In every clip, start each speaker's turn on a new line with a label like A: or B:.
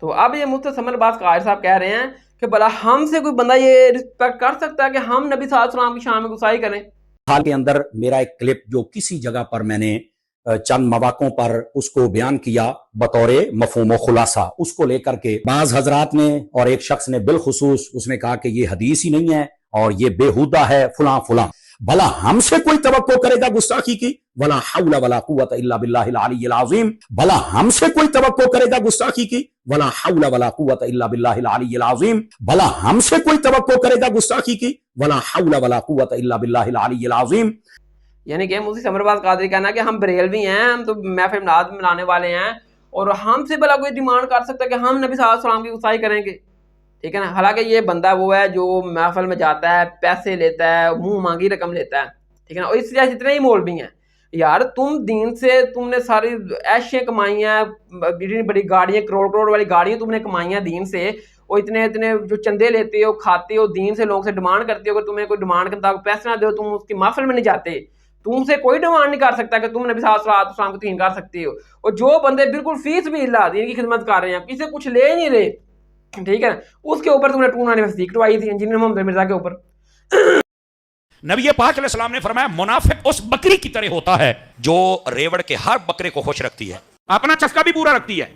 A: تو اب یہ مفتی ثمر عباس قاری صاحب کہہ رہے ہیں کہ بھلا ہم سے کوئی بندہ یہ رسپیکٹ کر سکتا ہے کہ ہم نبی صلی اللہ علیہ وسلم کی شان میں گستاخی کریں؟
B: حال کے اندر میرا ایک کلپ جو کسی جگہ پر میں نے چند مواقعوں پر اس کو بیان کیا بطور مفہوم و خلاصہ، اس کو لے کر کے بعض حضرات نے اور ایک شخص نے بالخصوص اس نے کہا کہ یہ حدیث ہی نہیں ہے اور یہ بےہودہ ہے فلاں فلاں۔ بھلا ہم سے کوئی توقع کرے گا گستاخی کی؟ ولا حول ولا قوت الا باللہ العلی العظیم۔ بھلا ہم سے کوئی توقع کرے گا گستاخی کی؟ ولا حول ولا قوت الا باللہ العلی العظیم۔ بھلا ہم سے کوئی توقع کرے گا گستاخی کی؟ ولا حول ولا قوت الا باللہ العلی العظیم۔
A: یعنی کہ مفتی ثمر عباس قادری کہنا کہ ہم بریلوی ہیں، ہم تو محفل میلاد منانے والے ہیں، اور ہم سے بھلا کوئی ڈیمانڈ کر سکتا ہے کہ ہم نبی صلی اللہ علیہ وسلم کی گستاخی کریں گے؟ ٹھیک ہے نا۔ حالانکہ یہ بندہ وہ ہے جو محفل میں جاتا ہے، پیسے لیتا ہے، منہ مانگی رقم لیتا ہے، ٹھیک ہے نا۔ اور اس طرح جتنے ہی مولوی ہیں یار، تم دین سے تم نے ساری عیشیں کمائی ہیں، بڑی بڑی گاڑیاں، کروڑ کروڑ والی گاڑیاں تم نے کمائی ہیں دین سے، اور اتنے جو چندے لیتے ہو، کھاتے ہو، دین سے لوگوں سے ڈیمانڈ کرتے ہو، اگر تمہیں کوئی ڈیمانڈ کے مطابق پیسے نہ دو تم اس کی محفل میں نہیں جاتے، تم سے کوئی ڈیمانڈ نہیں کر سکتا کہ تم نبی صلی اللہ علیہ وسلم کو توہین کر سکتے ہو۔ اور جو بندے بالکل فی سبیل اللہ دین کی خدمت کر رہے ہیں، کسی سے کچھ لے نہیں رہے، ٹھیک ہے، اس کے اوپر تم نے ٹونہ یونیورسٹی کروائی تھی انجینئر محمد مرزا کے اوپر۔
C: نبی پاک علیہ السلام نے فرمایا منافق اس بکری کی طرح ہوتا ہے جو ریوڑ کے ہر بکرے کو خوش رکھتی ہے، اپنا چسکا بھی پورا رکھتی ہے،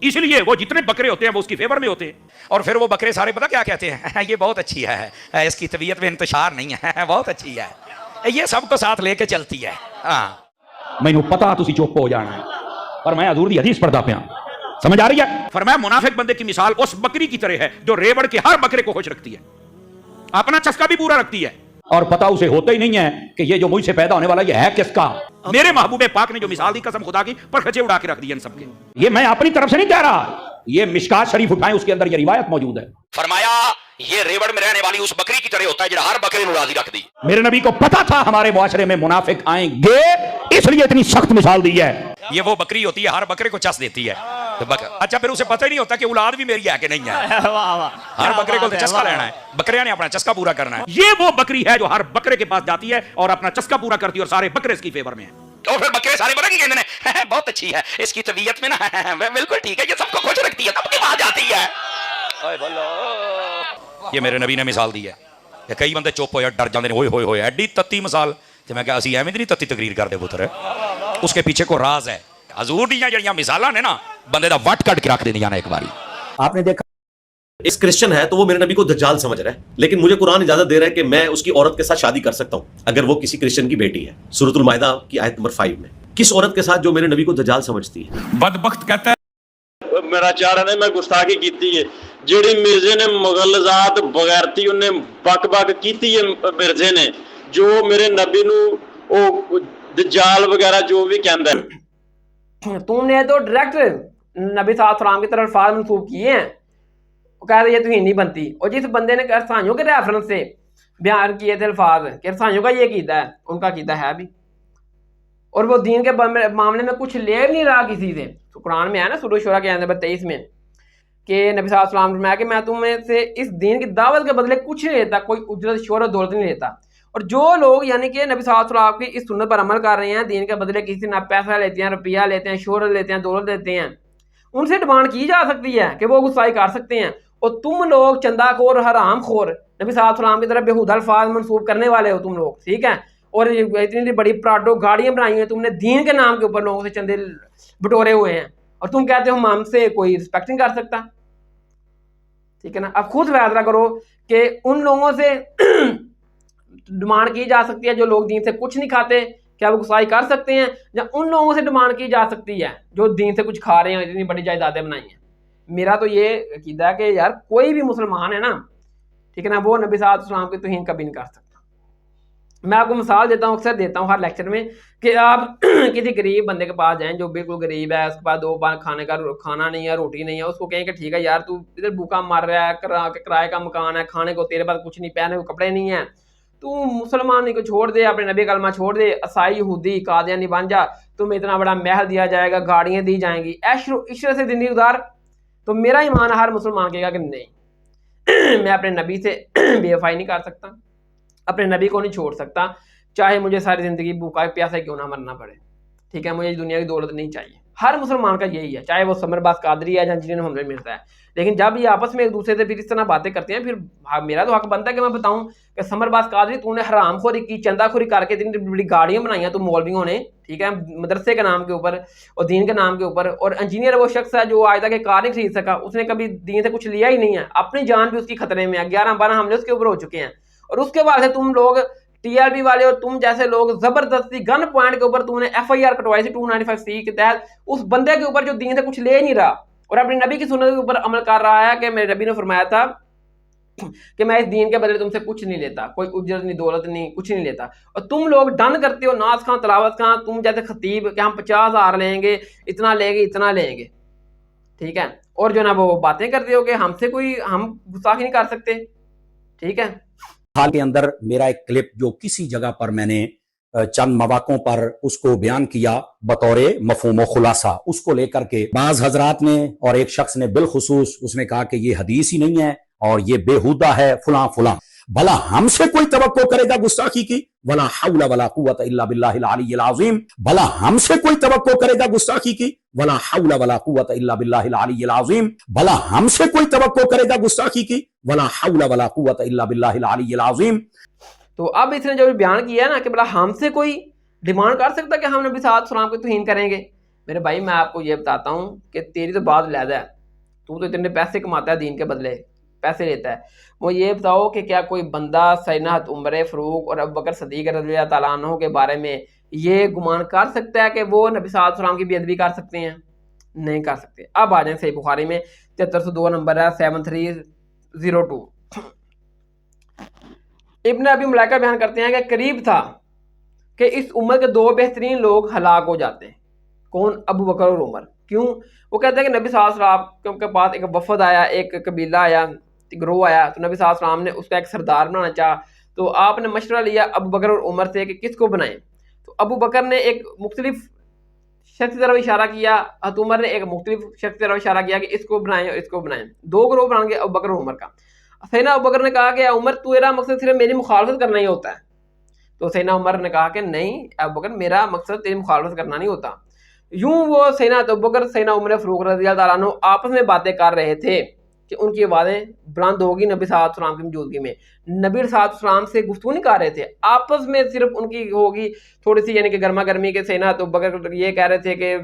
C: اس لیے وہ جتنے بکرے ہوتے ہیں وہ اس کی فیور میں ہوتے ہیں، اور پھر وہ بکرے سارے پتہ کیا کہتے ہیں؟ یہ بہت اچھی ہے، اس کی طبیعت میں انتشار نہیں ہے، بہت اچھی ہے، یہ سب کو ساتھ لے کے چلتی ہے۔ ہاں مینوں پتا تسی چپ ہو جانا ہے، پر میں حضور دی حدیث پڑھدا پیا، سمجھ آ رہی ہے؟ فرمایا منافق بندے کی مثال اس بکری کی طرح ہے جو ریوڑ کے ہر بکرے کو خوش رکھتی ہے، اپنا چسکا بھی پورا رکھتی ہے، اور پتہ اسے ہوتا ہی نہیں ہے کہ یہ جو مجھ سے پیدا ہونے والا یہ ہے کس کا۔ میرے محبوب پاک نے جو مثال دی قسم خدا کی پر کھچے اڑا کے رکھ دی ان سب کے۔ یہ میں اپنی طرف سے نہیں کہہ رہا، یہ مشکات شریف اٹھائیں اس کے اندر یہ روایت موجود ہے۔ فرمایا یہ ریوڑ میں رہنے والی اس بکری کی طرح ہوتا ہے جو ہر بکرے کو راضی رکھ دی۔ میرے نبی کو پتا تھا ہمارے معاشرے میں منافق آئیں گے، اس لیے اتنی سخت مثال دی ہے۔ یہ وہ بکری ہوتی ہے ہر بکرے کو چس دیتی ہے، اچھا پھر اسے پتہ ہی نہیں ہوتا کہ اولاد بھی میری ہے کہ نہیں ہے، ہر بکرے کو چسکا لینا ہے، بکریاں نے اپنا چسکا پورا کرنا ہے۔ یہ وہ بکری ہے جو ہر بکرے کے پاس جاتی ہے اور اپنا چسکا پورا کرتی ہے اور سارے بکرے اس کی فیور میں ہیں، اور پھر بکرے سارے بکرے کہتے ہیں بہت اچھی ہے، اس کی طبیعت میں نا بالکل ٹھیک ہے، یہ سب کو خوش رکھتی ہے، سب کے پاس جاتی ہے۔ یہ میرے نبی نے مثال دی ہے، کئی بندے چپ ہوئے ڈر جاندے نے، ہوئے ہوئے ہوئے ایڈی تتی مثال، تے میں کہا اسی ایویں نہیں تتی تقریر کردے پتر، اس کے پیچھے کو راز ہے۔ حضور دیاں جڑیاں مثالاں نے نا بندے دا وٹ کٹ کے رکھ دیندیاں نے ایک باری۔
B: آپ نے دیکھا
D: اس کرسچن ہے تو وہ میرے نبی کو دجال سمجھ رہا ہے، لیکن مجھے قرآن اجازت دے رہا ہے کہ میں اس کی عورت کے ساتھ شادی کر سکتا ہوں اگر وہ کسی کرسچن کی بیٹی ہے۔ سورۃ المائدہ کی آیت نمبر 5 میں کس عورت کے ساتھ جو میرے نبی کو دجال سمجھتی ہے؟
C: بدبخت کہتا ہے
E: میرا چارہ نے میں گستاخی کیتی ہے، جیڑی مرزے نے مغل ذات بغیرتی انہیں بک بک کیتی ہے، مرزے نے جو میرے نبی نو او دجال وغیرہ جو بھی کہندا ہے۔
A: تم نے تو ڈائریکٹ نبی صلی اللہ علیہ وسلم کی طرف الفاظ منسوب کیے ہیں، وہ کہہ رہے یہ توہین نہیں بنتی، اور جس بندے نے عیسائیوں کے ریفرنس سے بیان کیے تھے الفاظ کہ عیسائیوں کا یہ عقیدہ ہے، ان کا عقیدہ ہے بھی، اور وہ دین کے معاملے میں کچھ لے نہیں رہا کسی سے۔ تو قرآن میں ہے نا سورۃ شورا کے نمبر 23 میں کہ نبی صلی اللہ علیہ وسلم نے فرمایا کہ میں تم میں سے اس دین کی دعوت کے بدلے کچھ نہیں لیتا، کوئی اجرت شہرت دولت نہیں لیتا۔ اور جو لوگ یعنی کہ نبی صلی اللہ علیہ وسلم کی اس سنت پر عمل کر رہے ہیں، دین کے بدلے کسی سے نہ پیسہ لیتے ہیں، روپیہ لیتے ہیں، شہرت لیتے ہیں، دولت لیتے ہیں، ان سے ڈیمانڈ کی جا سکتی ہے کہ وہ گستاخی کر سکتے ہیں، اور تم لوگ چندہ خور، حرام خور، نبی صلی اللہ علیہ وسلم کی طرف بےہودہ الفاظ منسوب کرنے والے ہو تم لوگ، ٹھیک ہے، اور اتنی بڑی پراڈو گاڑیاں بنائی ہوئی ہیں تم نے دین کے نام کے اوپر، لوگوں سے چندے بٹورے ہوئے ہیں، اور تم کہتے ہو ہم سے کوئی رسپیکٹ نہیں کر سکتا، ٹھیک ہے نا۔ اب خود فیصلہ کرو کہ ان لوگوں سے ڈیمانڈ کی جا سکتی ہے جو لوگ دین سے کچھ نہیں کھاتے، کیا وہ گستاخی کر سکتے ہیں، یا ان لوگوں سے ڈیمانڈ کی جا سکتی ہے جو دین سے کچھ کھا رہے ہیں، اتنی بڑی جائیدادیں بنائی ہیں۔ میرا تو یہ عقیدہ ہے کہ یار کوئی بھی مسلمان ہے نا، ٹھیک ہے نا، وہ نبی صلی اللہ علیہ وسلم کی توہین کبھی نہیں کر سکتا۔ میں آپ کو مثال دیتا ہوں، اکثر دیتا ہوں ہر لیکچر میں، کہ آپ کسی غریب بندے کے پاس جائیں جو بالکل غریب ہے، اس کے پاس 2 بار کھانے کا کھانا نہیں ہے، روٹی نہیں ہے، اس کو کہیں کہ ٹھیک ہے یار تو ادھر بھوکا مر رہا ہے، کرائے کا مکان ہے، کھانے کو تیرے پاس کچھ نہیں، پہنے کو کپڑے نہیں ہیں، تو مسلمان کو چھوڑ دے، اپنے نبی کلمہ چھوڑ دے، عیسائی یہودی قادیانی بن جا، تمہیں اتنا بڑا محل دیا جائے گا، گاڑیاں دی جائیں گی، عیش و عشرت سے زندگی گزار۔ تو میرا ایمان ہر مسلمان کہے گا کہ نہیں، میں اپنے نبی سے بے وفائی نہیں کر سکتا، اپنے نبی کو نہیں چھوڑ سکتا، چاہے مجھے ساری زندگی بھوکا پیاسے کیوں نہ مرنا پڑے۔ ٹھیک ہے, مجھے دنیا کی دولت نہیں چاہیے. ہر مسلمان کا یہی ہے, چاہے وہ سمر باز قادری ہے یا انجینئر محمد مرزا ہے. لیکن جب یہ آپس میں ایک دوسرے سے پھر اس طرح باتیں کرتے ہیں, پھر میرا تو حق بنتا ہے کہ میں بتاؤں کہ سمر باز قادری تو نے حرام خوری کی, چندہ خوری کر کے اتنی بڑی گاڑیاں بنائی ہیں تو مولویوں نے, ٹھیک ہے, مدرسے کے نام کے اوپر اور دین کے نام کے اوپر. اور انجینئر وہ شخص ہے جو آج تک ایک کار نہیں خرید سکا, اس نے کبھی دین سے کچھ لیا ہی نہیں ہے, اپنی جان بھی اس کی خطرے میں ہے, 11-12 حملے اس کے اوپر ہو چکے ہیں. اور اس کے بعد سے تم لوگ ٹی آر بی والے اور تم جیسے لوگ زبردستی گن پوائنٹ کے اوپر تم نے ایف آئی آر کٹوائی تھی 295C کے تحت اس بندے کے اوپر جو دین سے کچھ لے نہیں رہا اور اپنے نبی کی سنت کے اوپر عمل کر رہا ہے کہ میرے نبی نے فرمایا تھا کہ میں اس دین کے بدلے تم سے کچھ نہیں لیتا, کوئی اجرت نہیں, دولت نہیں, کچھ نہیں لیتا. اور تم لوگ ڈن کرتے ہو ناز خان, تلاوت خان, تم جیسے خطیب کہ ہم 50,000 لیں گے, اتنا لیں گے, اتنا لیں گے, ٹھیک ہے, اور جو نا وہ باتیں کرتے ہو کہ ہم سے کوئی ہم گستاخی نہیں کر سکتے, ٹھیک ہے.
B: حال کے اندر میرا ایک کلپ جو کسی جگہ پر میں نے چند مواقعوں پر اس کو بیان کیا بطور مفہوم و خلاصہ, اس کو لے کر کے بعض حضرات نے اور ایک شخص نے بالخصوص اس نے کہا کہ یہ حدیث ہی نہیں ہے اور یہ بےہودہ ہے فلاں فلاں. بھلا ہم سے کوئی توقع کرے گا گستاخی کی؟ ولا حول ولا قوت الا باللہ العلی العظیم. بھلا ہم سے کوئی توقع کرے گا گستاخی کی؟ ولا حول ولا قوت الا باللہ العلی العظیم. بھلا ہم سے کوئی توقع کرے گا گستاخی کی؟ ولا حول ولا قوت الا باللہ العلی العظیم. تو
A: اب اس نے جو بیان کیا ہے نا کہ بلا ہم سے کوئی ڈیمانڈ کر سکتا کہ ہم نبی صلی اللہ علیہ وسلم کی توہین کریں گے. میرے بھائی میں آپ کو یہ بتاتا ہوں کہ تیری تو بات علیحدہ ہے, تو اتنے پیسے کماتا ہے دین کے بدلے, پیسے لیتا ہے. وہ یہ بتاؤ کہ کیا کوئی بندہ سیدنا عمر فاروق اور ابوبکر صدیق رضی اللہ تعالیٰ عنہ کے بارے میں یہ گمان کر سکتا ہے کہ وہ نبی صلی اللہ علیہ وسلم کی بے ادبی کر سکتے ہیں؟ نہیں کر سکتے. اب آ جائیں صحیح بخاری میں 7302 نمبر ہے 7302. ابن ابی ملائکہ بیان کرتے ہیں کہ قریب تھا کہ اس امت کے 2 بہترین لوگ ہلاک ہو جاتے ہیں. کون؟ ابو بکر اور عمر. کیوں؟ وہ کہتے ہیں کہ نبی صلی اللہ علیہ وسلم کے پاس ایک وفد آیا, ایک قبیلہ آیا, گروہ آیا, تو نبی صلی اللہ علیہ وسلم نے اس کا ایک سردار بنانا چاہا, تو آپ نے مشورہ لیا ابو بکر اور عمر سے کہ کس کو بنائیں. تو ابو بکر نے ایک مختلف شخص کی طرف اشارہ کیا, عمر نے ایک مختلف شخص کی طرف اشارہ کیا کہ اس کو بنائیں اور اس کو بنائیں. 2 گروہ بنائیں گے ابو بکر اور عمر کا. سیدنا ابو بکر نے کہا کہ عمر تیرا مقصد صرف میری مخالفت کرنا ہی ہوتا ہے. تو سیدنا عمر نے کہا کہ نہیں ابو بکر, میرا مقصد تیری مخالفت کرنا نہیں ہوتا. یوں وہ سیدنا ابو بکر سیدنا عمر فاروق رضی اللہ تعالیٰ عنہ آپس میں باتیں کر رہے تھے کہ ان کی آوازیں بلند ہوگی نبی صلی اللہ علیہ وسلم کی موجودگی میں. نبی صلی اللہ علیہ وسلم سے گفتگو نہیں کر رہے تھے, آپس میں صرف ان کی ہوگی تھوڑی سی, یعنی کہ گرما گرمی کے. سیدنا ابو بکر یہ کہہ رہے تھے کہ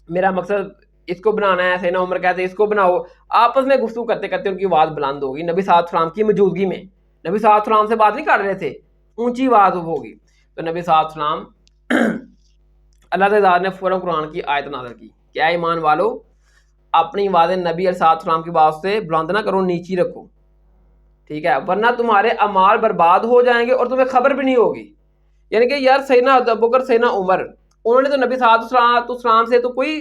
A: میرا مقصد اس کو بنانا ہے, سیدنا عمر کہتے ہیں اس کو بناؤ. آپس میں گفتگو کرتے کرتے ان کی آواز بلند ہوگی نبی صلی اللہ علیہ وسلم کی موجودگی میں. نبی صلی اللہ علیہ وسلم سے بات نہیں کر رہے تھے, اونچی آواز ہوگی. تو نبی صلی اللہ علیہ وسلم اللہ تعالیٰ نے فوراً قرآن کی آیت نازل کی, کیا ایمان والو اپنی آوازیں نبی علیہ السلام کی آواز سے بلند نہ کرو, نیچی رکھو, ٹھیک ہے, ورنہ تمہارے اعمال برباد ہو جائیں گے اور تمہیں خبر بھی نہیں ہوگی. یعنی کہ یار سیدنا ابو بکر سیدنا عمر انہوں نے تو نبی صلی اللہ علیہ وسلم سے تو کوئی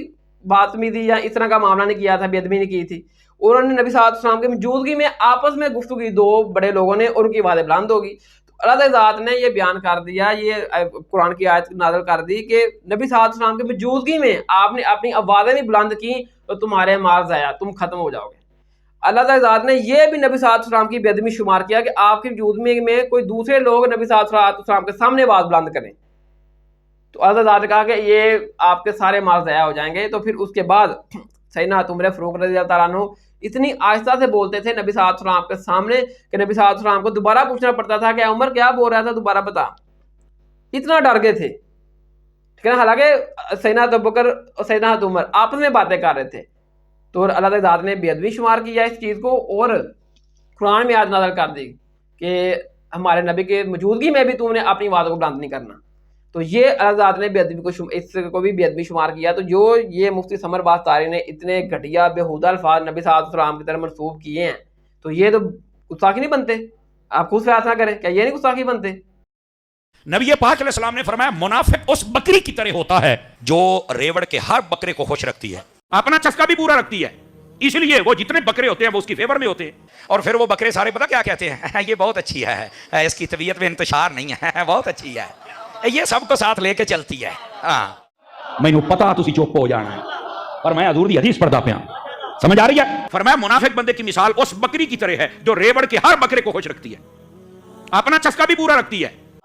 A: بدتمیزی یا اس طرح کا معاملہ نہیں کیا تھا, بے ادبی نہیں کی تھی. انہوں نے نبی صلی اللہ علیہ وسلم کی موجودگی میں آپس میں گفتگو کی 2 بڑے لوگوں نے, اور ان کی آوازیں بلند ہوگی. تو اللہ ذات نے یہ بیان کر دیا, یہ قرآن کی آیت نازل کر دی کہ نبی صلی اللہ علیہ وسلم کی موجودگی میں آپ نے اپنی آوازیں بھی بلند کی تو تمہارے مال ضائع, تم ختم ہو جاؤ گے. اللہ ذات نے یہ بھی نبی صلی اللہ علیہ وسلم کی بے ادبی شمار کیا کہ آپ کی موجودگی میں کوئی دوسرے لوگ نبی صلی اللہ علیہ وسلم کے سامنے آواز بلند کریں. تو اللہ ذات نے کہا کہ یہ آپ کے سارے مال ضائع ہو جائیں گے. تو پھر اس کے بعد سیدنا عمر فاروق رضی اللہ تعالیٰ عنہ اتنی آہستہ سے بولتے تھے نبی صلی اللہ علیہ وسلم کے سامنے کہ نبی صلی اللہ علیہ وسلم کو دوبارہ پوچھنا پڑتا تھا کہ عمر کیا بول رہا تھا, دوبارہ بتا. اتنا ڈر گئے تھے, ٹھیک ہے. حالانکہ سیدنا ابو بکر اور سیدنا عمر آپس میں باتیں کر رہے تھے. تو اللہ ذات نے بے ادبی شمار کیا اس چیز کو, اور قرآن میں آیت نازل کر دی کہ ہمارے نبی کے موجودگی میں بھی تم نے اپنی باتوں کو بلند نہیں کرنا. تو یہ اللہ ذات نے بے ادبی کو اس کو بھی بے ادبی شمار کیا. تو جو یہ مفتی سمر باز طاری نے اتنے گھٹیا بےہودہ الفاظ نبی صلی اللہ علیہ وسلم کی طرف منسوب کیے ہیں, تو یہ تو گستاخی نہیں بنتے؟ آپ خود فیصلہ کریں, کیا یہ نہیں گستاخی بنتے؟
C: نبی پاک علیہ السلام نے فرمایا منافق اس بکری کی طرح ہوتا ہے جو ریوڑ کے ہر بکرے کو خوش رکھتی ہے, اپنا چسکا بھی پورا رکھتی ہے, اس لیے وہ جتنے بکرے ہوتے ہیں وہ اس کی فیور میں ہوتے ہیں. اور پھر وہ بکرے سارے پتہ کیا کہتے ہیں, یہ بہت اچھی ہے, اس کی طبیعت میں انتشار نہیں ہے, بہت اچھی ہے, یہ سب کو ساتھ لے کے چلتی ہے. ہاں مینوں پتا تسی چپ ہو جانا ہے, پر میں حضور دی حدیث پڑھدا پیا, سمجھ آ رہی ہے؟ فرمایا منافق بندے کی مثال اس بکری کی طرح ہے جو ریوڑ کے ہر بکرے کو خوش رکھتی ہے, اپنا چسکا بھی پورا رکھتی ہے,